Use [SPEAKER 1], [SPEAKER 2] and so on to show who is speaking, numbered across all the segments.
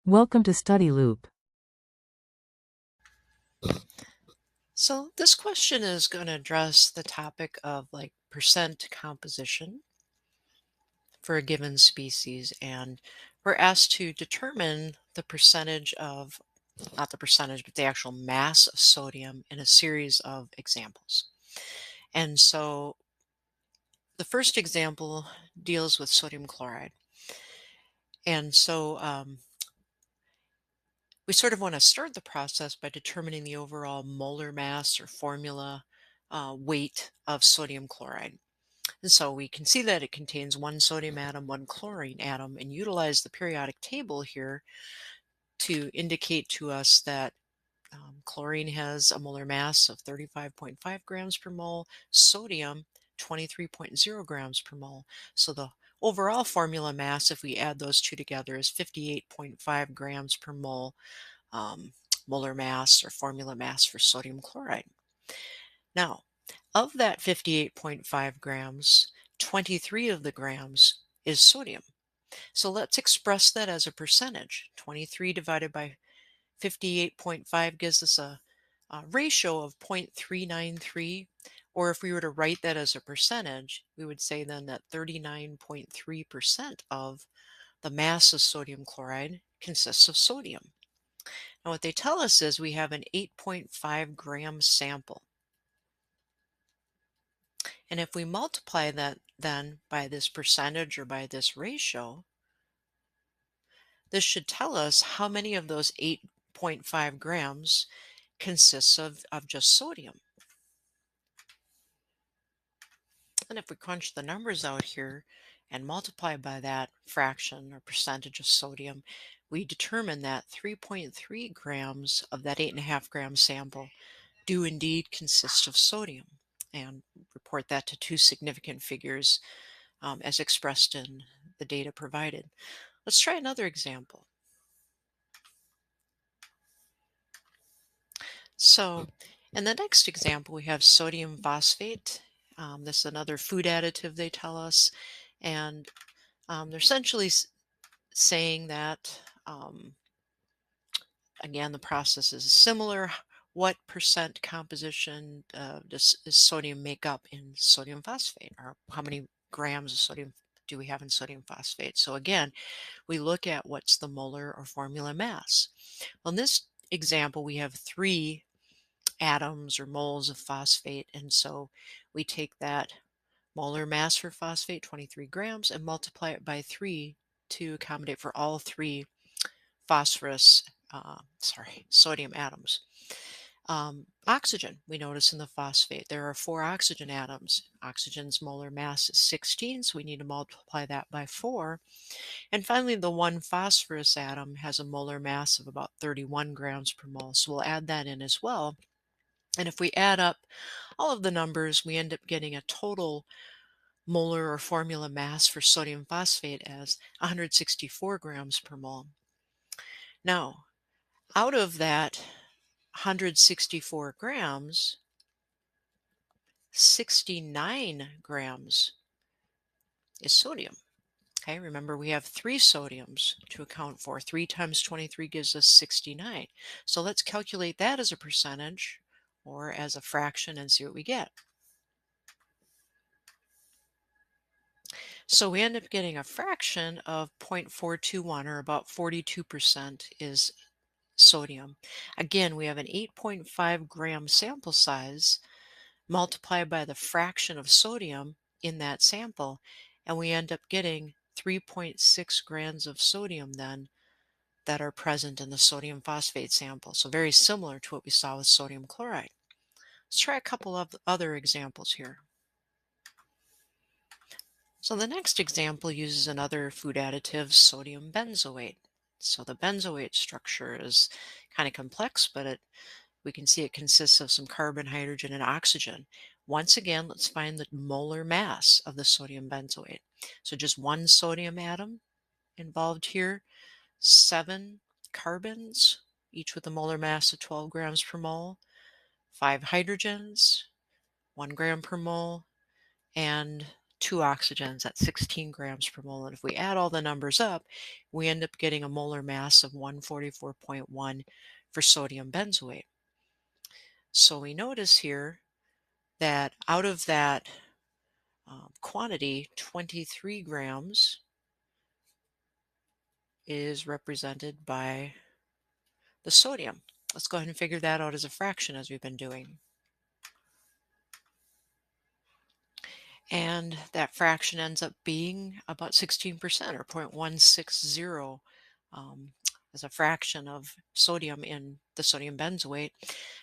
[SPEAKER 1] Welcome to Study Loop.
[SPEAKER 2] So this question is going to address the topic of like percent composition for a given species, and we're asked to determine the percentage of, not the percentage, but the actual mass of sodium in a series of examples. And so the first example deals with sodium chloride. And so we sort of want to start the process by determining the overall molar mass or formula weight of sodium chloride. And so we can see that it contains one sodium atom, one chlorine atom, and utilize the periodic table here to indicate to us that chlorine has a molar mass of 35.5 grams per mole, sodium 23.0 grams per mole. So the overall formula mass, if we add those two together, is 58.5 grams per mole, um, molar mass or formula mass for sodium chloride. Now, of that 58.5 grams, 23 of the grams is sodium. So let's express that as a percentage. 23 divided by 58.5 gives us a ratio of 0.393. Or if we were to write that as a percentage, we would say then that 39.3% of the mass of sodium chloride consists of sodium. Now, what they tell us is we have an 8.5 gram sample. And if we multiply that then by this percentage or by this ratio, this should tell us how many of those 8.5 grams consists of just sodium. And if we crunch the numbers out here and multiply by that fraction or percentage of sodium, we determine that 3.3 grams of that 8.5 gram sample do indeed consist of sodium, and report that to two significant figures as expressed in the data provided. Let's try another example. So in the next example, we have sodium phosphate. This is another food additive, they tell us. And they're essentially saying that, again, the process is similar. What percent composition does sodium make up in sodium phosphate? Or how many grams of sodium do we have in sodium phosphate? So again, we look at what's the molar or formula mass. Well, in this example, we have 3 atoms or moles of phosphate, and so we take that molar mass for phosphate, 23 grams, and multiply it by 3 to accommodate for all 3 sodium atoms. Oxygen, we notice in the phosphate, there are 4 oxygen atoms. Oxygen's molar mass is 16, so we need to multiply that by 4. And finally, the one phosphorus atom has a molar mass of about 31 grams per mole, so we'll add that in as well. And if we add up all of the numbers, we end up getting a total molar or formula mass for sodium phosphate as 164 grams per mole. Now, out of that 164 grams, 69 grams is sodium. Okay, remember we have 3 sodiums to account for. 3 times 23 gives us 69. So let's calculate that as a percentage or as a fraction and see what we get. So we end up getting a fraction of 0.421, or about 42% is sodium. Again, we have an 8.5 gram sample size multiplied by the fraction of sodium in that sample, and we end up getting 3.6 grams of sodium then that are present in the sodium phosphate sample. So very similar to what we saw with sodium chloride. Let's try a couple of other examples here. So the next example uses another food additive, sodium benzoate. So the benzoate structure is kind of complex, but we can see it consists of some carbon, hydrogen, and oxygen. Once again, let's find the molar mass of the sodium benzoate. So just one sodium atom involved here, 7 carbons, each with a molar mass of 12 grams per mole, 5 hydrogens, 1 gram per mole, and 2 oxygens at 16 grams per mole. And if we add all the numbers up, we end up getting a molar mass of 144.1 for sodium benzoate. So we notice here that out of that quantity, 23 grams is represented by the sodium. Let's go ahead and figure that out as a fraction as we've been doing. And that fraction ends up being about 16% or 0.160 as a fraction of sodium in the sodium benzoate.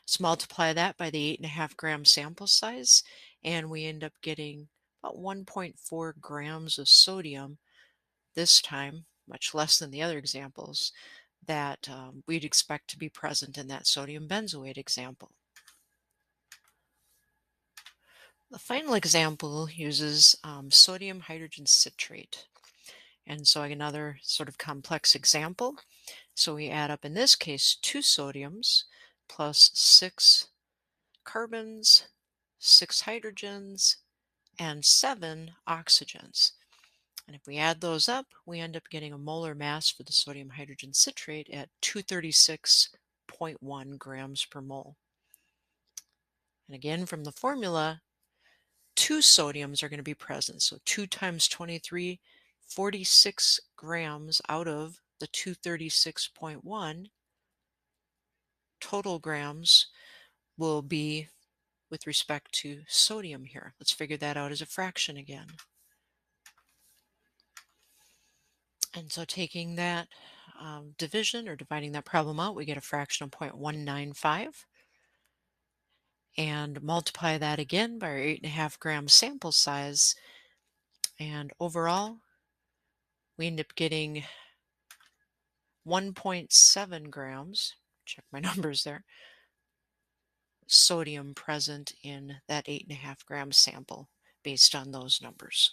[SPEAKER 2] Let's multiply that by the 8.5 gram sample size, and we end up getting about 1.4 grams of sodium this time, much less than the other examples, that we'd expect to be present in that sodium benzoate example. The final example uses sodium hydrogen citrate. And so another sort of complex example. So we add up, in this case, 2 sodiums plus 6 carbons, 6 hydrogens, and 7 oxygens. And if we add those up, we end up getting a molar mass for the sodium hydrogen citrate at 236.1 grams per mole. And again, from the formula, 2 sodiums are going to be present. So 2 times 23, 46 grams out of the 236.1 total grams will be with respect to sodium here. Let's figure that out as a fraction again. And so taking that division or dividing that problem out, we get a fraction of 0.195. And multiply that again by our 8.5 gram sample size. And overall, we end up getting 1.7 grams, check my numbers there, sodium present in that 8.5 gram sample based on those numbers.